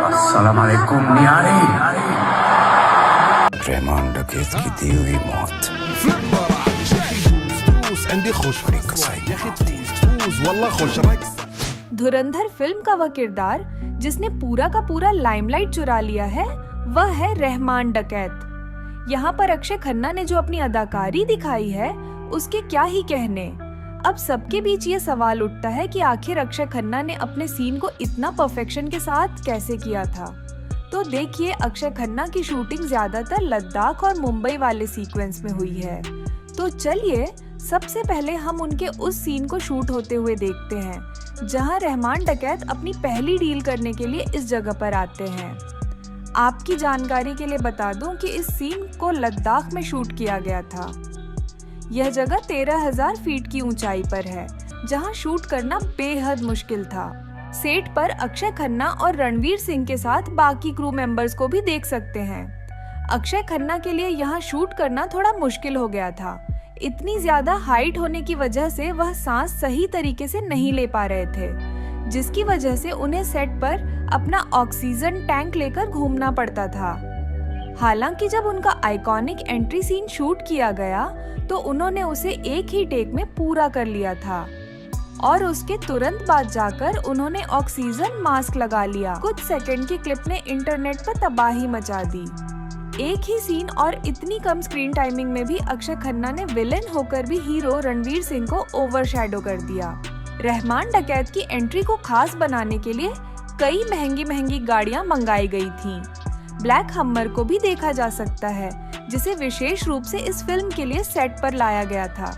अस्सलाम वालेकुम नियारी। रहमान डकैत की दी हुई मौत धुरंधर फिल्म का वह किरदार जिसने पूरा का पूरा लाइमलाइट चुरा लिया है, वह है रहमान डकैत। यहाँ पर अक्षय खन्ना ने जो अपनी अदाकारी दिखाई है, उसके क्या ही कहने। अब सबके बीच ये सवाल उठता है कि आखिर अक्षय खन्ना ने अपने सीन को इतना परफेक्शन के साथ कैसे किया था। तो देखिए, अक्षय खन्ना की शूटिंग ज्यादातर लद्दाख और मुंबई वाले सीक्वेंस में हुई है। तो चलिए सबसे पहले हम उनके उस सीन को शूट होते हुए देखते हैं जहां रहमान डकैत अपनी पहली डील करने के लिए इस जगह पर आते हैं। आपकी जानकारी के लिए बता दूं कि इस सीन को लद्दाख में शूट किया गया था। यह जगह 13,000 फीट की ऊंचाई पर है, जहां शूट करना बेहद मुश्किल था। सेट पर अक्षय खन्ना और रणवीर सिंह के साथ बाकी क्रू मेंबर्स को भी देख सकते हैं। अक्षय खन्ना के लिए यहाँ शूट करना थोड़ा मुश्किल हो गया था। इतनी ज्यादा हाइट होने की वजह से वह सांस सही तरीके से नहीं ले पा रहे थे, जिसकी वजह से उन्हें सेट पर अपना ऑक्सीजन टैंक लेकर घूमना पड़ता था। हालांकि जब उनका आइकॉनिक एंट्री सीन शूट किया गया तो उन्होंने उसे एक ही टेक में पूरा कर लिया था और उसके तुरंत बाद जाकर उन्होंने ऑक्सीजन मास्क लगा लिया। कुछ सेकंड की क्लिप ने इंटरनेट पर तबाही मचा दी। एक ही सीन और इतनी कम स्क्रीन टाइमिंग में भी अक्षय खन्ना ने विलेन होकर भी हीरो रणवीर सिंह को ओवरशैडो कर दिया। रहमान डकैत की एंट्री को खास बनाने के लिए कई महंगी गाड़ियां मंगाई गई थीं। ब्लैक हम्मर को भी देखा जा सकता है, जिसे विशेष रूप से इस फिल्म के लिए सेट पर लाया गया था।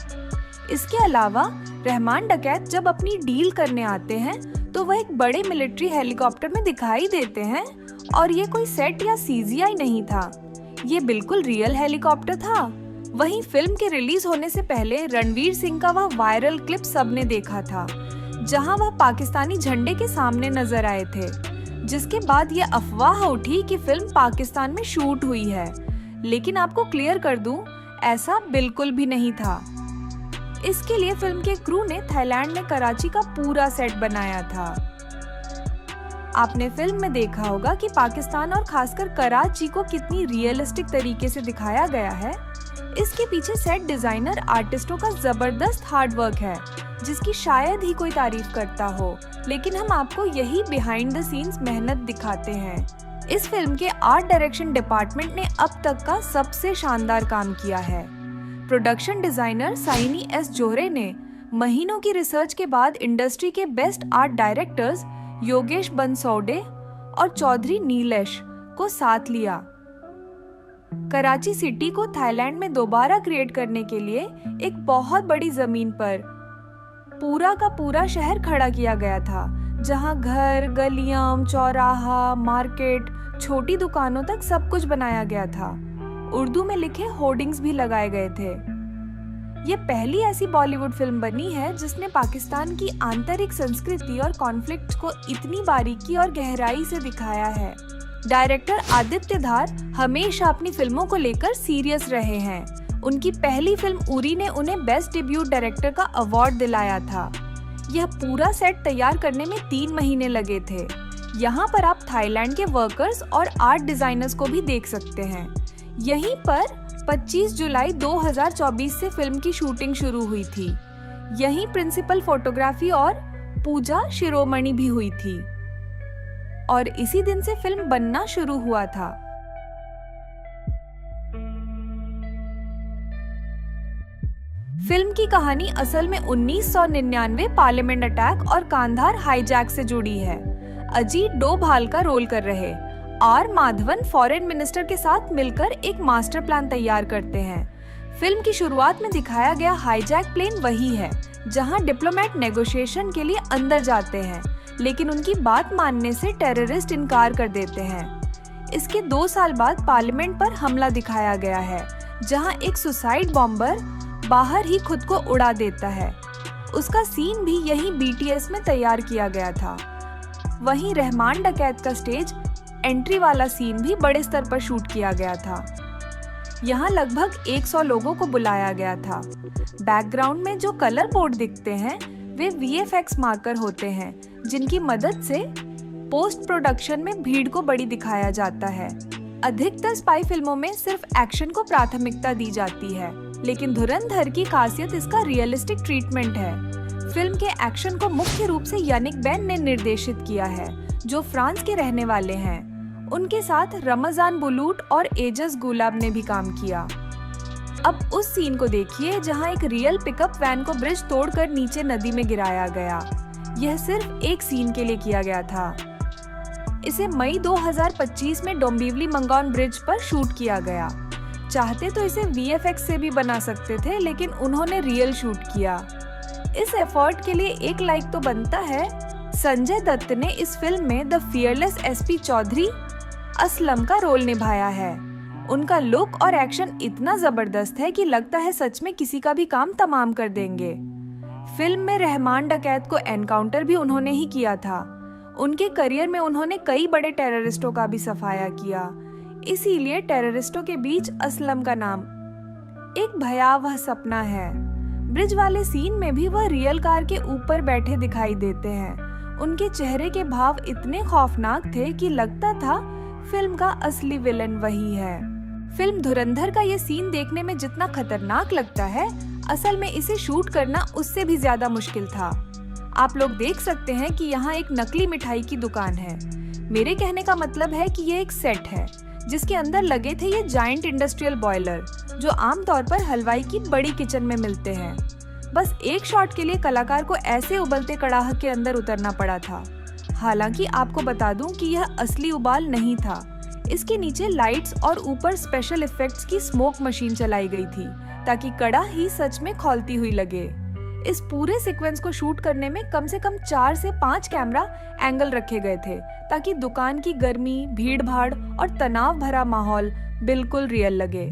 इसके अलावा रहमान डकैत जब अपनी डील करने आते हैं तो वह एक बड़े मिलिट्री हेलीकॉप्टर में दिखाई देते हैं, और ये कोई सेट या सीजीआई नहीं था, ये बिल्कुल रियल हेलीकॉप्टर था। वहीं फिल्म के रिलीज होने से पहले रणवीर सिंह का वह वायरल क्लिप सबने देखा था, जहां वह पाकिस्तानी झंडे के सामने नजर आए थे, जिसके बाद ये अफवाह उठी कि फिल्म पाकिस्तान में शूट हुई है। लेकिन आपको क्लियर कर दूं, ऐसा बिल्कुल भी नहीं था। इसके लिए फिल्म के क्रू ने थाईलैंड में कराची का पूरा सेट बनाया था। आपने फिल्म में देखा होगा कि पाकिस्तान और खासकर कराची को कितनी रियलिस्टिक तरीके से दिखाया गया है। इसके पीछे सेट डिजाइनर आर्टिस्टों का जबरदस्त हार्ड वर्क है, जिसकी शायद ही कोई तारीफ करता हो, लेकिन हम आपको यही बिहाइंड द सीन्स मेहनत दिखाते हैं। इस फिल्म के आर्ट डायरेक्शन डिपार्टमेंट ने अब तक का सबसे शानदार काम किया है। प्रोडक्शन डिजाइनर साइनी एस जोहरे ने महीनों की रिसर्च के बाद इंडस्ट्री के बेस्ट आर्ट डायरेक्टर्स योगेश बंसौडे और चौधरी नीलेश को साथ लिया। कराची सिटी को थाईलैंड में दोबारा क्रिएट करने के लिए एक बहुत बड़ी जमीन पर पूरा का पूरा शहर खड़ा किया गया था, जहां घर, गलियां, चौराहा, मार्केट, छोटी दुकानों तक सब कुछ बनाया गया था। उर्दू में लिखे होर्डिंग्स भी लगाए गए थे। ये पहली ऐसी बॉलीवुड फिल्म बनी है जिसने पाकिस्तान की आंतरिक संस्कृति और कॉन्फ्लिक्ट को इतनी बारीकी और गहराई से दिखाया है। डायरेक्टर आदित्य धार हमेशा अपनी फिल्मों को लेकर सीरियस रहे हैं। उनकी पहली फिल्म उरी ने उन्हें बेस्ट डेब्यूट डायरेक्टर का अवार्ड दिलाया था। यह पूरा सेट तैयार करने में 3 महीने लगे थे। यहाँ पर आप थाईलैंड के वर्कर्स और आर्ट डिजाइनर्स को भी देख सकते हैं। यहीं पर 25 जुलाई 2024 से फिल्म की शूटिंग शुरू हुई थी। यहीं प्रिंसिपल फोटोग्राफी और पूजा शिरोमणि भी हुई थी, और इसी दिन से फिल्म बनना शुरू हुआ था। फिल्म की कहानी असल में 1999 पार्लियामेंट अटैक और कांधार हाईजैक से जुड़ी है। अजीत डोभाल का रोल कर रहे आर माधवन फॉरेन मिनिस्टर के साथ मिलकर एक मास्टर प्लान तैयार करते हैं। फिल्म की शुरुआत में दिखाया गया हाईजैक प्लेन वही है जहां डिप्लोमेट नेगोशिएशन के लिए अंदर जाते हैं, लेकिन उनकी बात मानने से टेररिस्ट इनकार कर देते हैं। इसके 2 साल बाद पार्लियामेंट पर हमला दिखाया गया है, जहां एक सुसाइड बॉम्बर बाहर ही खुद को उड़ा देता है। उसका सीन भी यही BTS में तैयार किया गया था। वहीं रहमान डकैत का स्टेज एंट्री वाला सीन भी बड़े स्तर पर शूट किया गया था। यहाँ लगभग 100 लोगों को बुलाया गया था। बैकग्राउंड में जो कलर बोर्ड दिखते हैं वे VFX मार्कर होते हैं, जिनकी मदद से पोस्ट प्रोडक्शन में भीड़ को बड़ी दिखाया जाता है। अधिकतर स्पाई फिल्मों में सिर्फ एक्शन को प्राथमिकता दी जाती है, लेकिन धुरंधर की खासियत इसका रियलिस्टिक ट्रीटमेंट है। फिल्म के एक्शन को मुख्य रूप से यानिक बैन ने निर्देशित किया है, जो फ्रांस के रहने वाले हैं। उनके साथ रमजान बुलूट और एजस गुलाब ने भी काम किया। अब उस सीन को देखिए जहां एक रियल पिकअप वैन को ब्रिज तोड़कर नीचे नदी में गिराया गया। यह सिर्फ एक सीन के लिए किया गया था। इसे मई 2025 में डोंबिवली मंगोन ब्रिज पर शूट किया गया। चाहते तो इसे VFX से भी बना सकते थे, लेकिन उन्होंने रियल शूट किया। इस एफर्ट के लिए एक लाइक तो बनता है। संजय दत्त ने इस फिल्म में the fearless SP Chaudhary Aslam का रोल निभाया है। उनका लुक और एक्शन इतना जबरदस्त है कि लगता है सच में किसी का भी काम तमाम कर देंगे। फिल्म में रहमान डकैत को एनकाउंटर भी उन्होंने ही किया था। उनके करियर में उन्होंने कई बड़े टेररिस्टों का भी सफाया किया, इसीलिए टेररिस्टों के बीच असलम का नाम एक भयावह सपना है। ब्रिज वाले सीन में भी वह रियल कार के ऊपर बैठे दिखाई देते हैं। उनके चेहरे के भाव इतने खौफनाक थे कि लगता था फिल्म का असली विलन वही है। फिल्म धुरंधर का ये सीन देखने में जितना खतरनाक लगता है, असल में इसे शूट करना उससे भी ज्यादा मुश्किल था। आप लोग देख सकते हैं कि यहाँ एक नकली मिठाई की दुकान है। मेरे कहने का मतलब है कि ये एक सेट है जिसके अंदर लगे थे ये जायंट इंडस्ट्रियल बॉयलर, जो आमतौर पर हलवाई की बड़ी किचन में मिलते हैं। बस एक शॉट के लिए कलाकार को ऐसे उबलते कड़ाह के अंदर उतरना पड़ा था। हालांकि आपको बता दूं कि यह असली उबाल नहीं था। इसके नीचे लाइट्स और ऊपर स्पेशल इफेक्ट्स की स्मोक मशीन चलाई गई थी ताकि कड़ाह ही सच में खौलती हुई लगे। इस पूरे सीक्वेंस को शूट करने में कम से कम 4 से 5 कैमरा एंगल रखे गए थे ताकि दुकान की गर्मी, भीड़ भाड़ और तनाव भरा माहौल बिल्कुल रियल लगे।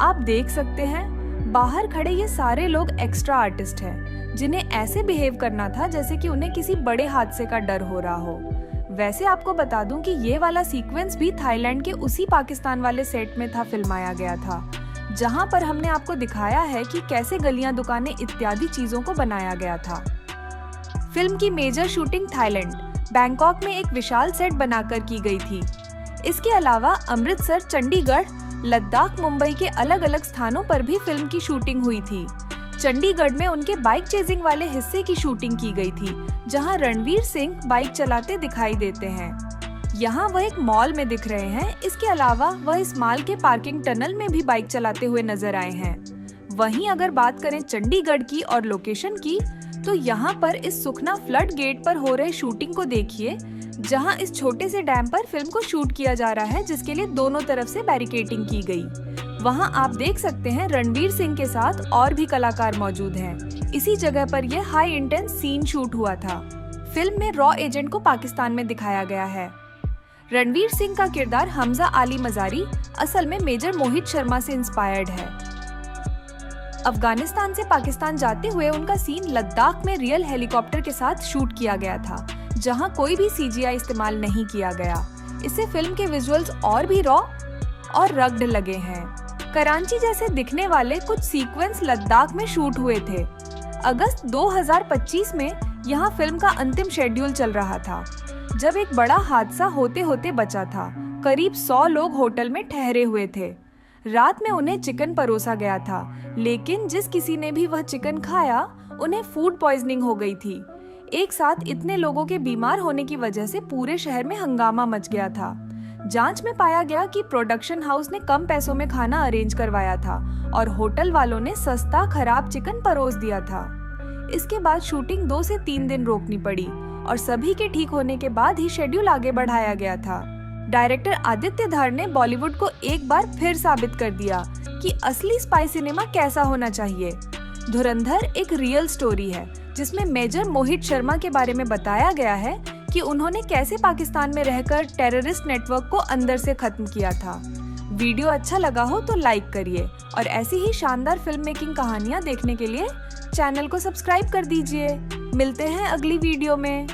आप देख सकते हैं बाहर खड़े ये सारे लोग एक्स्ट्रा आर्टिस्ट हैं, जिन्हें ऐसे बिहेव करना था जैसे कि उन्हें किसी बड़े हादसे का डर हो रहा हो। वैसे आपको बता दूं कि ये वाला सीक्वेंस भी थाईलैंड के उसी पाकिस्तान वाले सेट में था फिल्माया गया था, जहां पर हमने आपको दिखाया है कि कैसे गलियां, दुकानें इत्यादि चीजों को बनाया गया था। फिल्म की मेजर शूटिंग थाईलैंड, बैंकॉक में एक विशाल सेट बनाकर की गई थी। इसके अलावा अमृतसर, चंडीगढ़, लद्दाख, मुंबई के अलग अलग स्थानों पर भी फिल्म की शूटिंग हुई थी। चंडीगढ़ में उनके बाइक चेजिंग वाले हिस्से की शूटिंग की गई थी, जहां रणवीर सिंह बाइक चलाते दिखाई देते हैं। यहाँ वह एक मॉल में दिख रहे हैं। इसके अलावा वह इस मॉल के पार्किंग टनल में भी बाइक चलाते हुए नजर आए हैं। वहीं अगर बात करें चंडीगढ़ की और लोकेशन की, तो यहाँ पर इस सुखना फ्लड गेट पर हो रहे शूटिंग को देखिए, जहाँ इस छोटे से डैम पर फिल्म को शूट किया जा रहा है, जिसके लिए दोनों तरफ से बैरिकेडिंग की गई। वहाँ आप देख सकते हैं रणवीर सिंह के साथ और भी कलाकार मौजूद हैं। इसी जगह पर यह हाई इंटेंस सीन शूट हुआ था। फिल्म में रॉ एजेंट को पाकिस्तान में दिखाया गया है। रणवीर सिंह का किरदार हमजा आली मजारी असल में मेजर मोहित शर्मा से इंस्पायर्ड है। अफगानिस्तान से पाकिस्तान जाते हुए उनका सीन लद्दाख में रियल हेलीकॉप्टर के साथ शूट किया गया था, जहां कोई भी CGI इस्तेमाल नहीं किया गया। इससे फिल्म के विजुअल्स और भी रॉ और रग्ड लगे हैं। कराची जैसे दिखने वाले कुछ सीक्वेंस लद्दाख में शूट हुए थे। अगस्त 2025 में यहाँ फिल्म का अंतिम शेड्यूल चल रहा था, जब एक बड़ा हादसा होते होते बचा था। करीब 100 लोग होटल में ठहरे हुए थे। रात में उन्हें चिकन परोसा गया था, लेकिन जिस किसी ने भी वह चिकन खाया, उन्हें फूड पॉइजनिंग हो गई थी। एक साथ इतने लोगों के बीमार होने की वजह से पूरे शहर में हंगामा मच गया था। जांच में पाया गया कि प्रोडक्शन हाउस ने कम पैसों में खाना अरेंज करवाया था और होटल वालों ने सस्ता खराब चिकन परोस दिया था। इसके बाद शूटिंग 2 से 3 दिन रोकनी पड़ी और सभी के ठीक होने के बाद ही शेड्यूल आगे बढ़ाया गया था। डायरेक्टर आदित्य धर ने बॉलीवुड को एक बार फिर साबित कर दिया कि असली स्पाई सिनेमा कैसा होना चाहिए। धुरंधर एक रियल स्टोरी है, जिसमें मेजर मोहित शर्मा के बारे में बताया गया है कि उन्होंने कैसे पाकिस्तान में रहकर टेररिस्ट नेटवर्क को अंदर से खत्म किया था। वीडियो अच्छा लगा हो तो लाइक करिए और ऐसी ही शानदार फिल्म मेकिंग कहानियां देखने के लिए चैनल को सब्सक्राइब कर दीजिए। मिलते हैं अगली वीडियो में।